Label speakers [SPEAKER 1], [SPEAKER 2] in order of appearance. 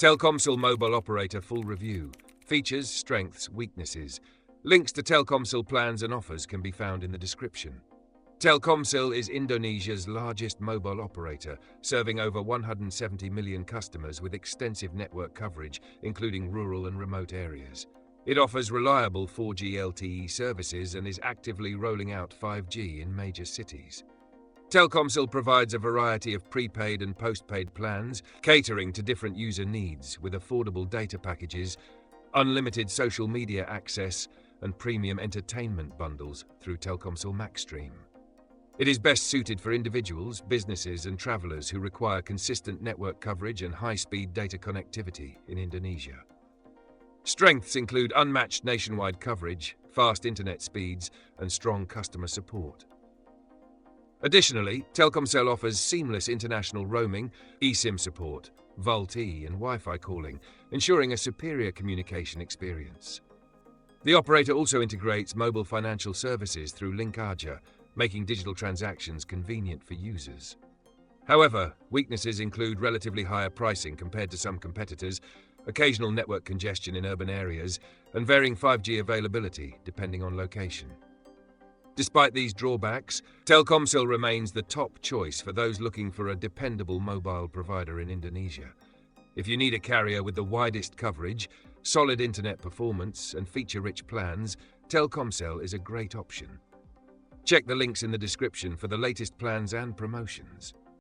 [SPEAKER 1] Telkomsel Mobile Operator Full Review. Features, strengths, weaknesses. Links to Telkomsel plans and offers can be found in the description. Telkomsel is Indonesia's largest mobile operator, serving over 170 million customers with extensive network coverage, including rural and remote areas. It offers reliable 4G LTE services and is actively rolling out 5G in major cities. Telkomsel provides a variety of prepaid and postpaid plans, catering to different user needs with affordable data packages, unlimited social media access, and premium entertainment bundles through Telkomsel Maxstream. It is best suited for individuals, businesses, and travelers who require consistent network coverage and high-speed data connectivity in Indonesia. Strengths include unmatched nationwide coverage, fast internet speeds, and strong customer support. Additionally, Telkomsel offers seamless international roaming, eSIM support, VoLTE, and Wi-Fi calling, ensuring a superior communication experience. The operator also integrates mobile financial services through Link Aja, making digital transactions convenient for users. However, weaknesses include relatively higher pricing compared to some competitors, occasional network congestion in urban areas, and varying 5G availability depending on location. Despite these drawbacks, Telkomsel remains the top choice for those looking for a dependable mobile provider in Indonesia. If you need a carrier with the widest coverage, solid internet performance, and feature-rich plans, Telkomsel is a great option. Check the links in the description for the latest plans and promotions.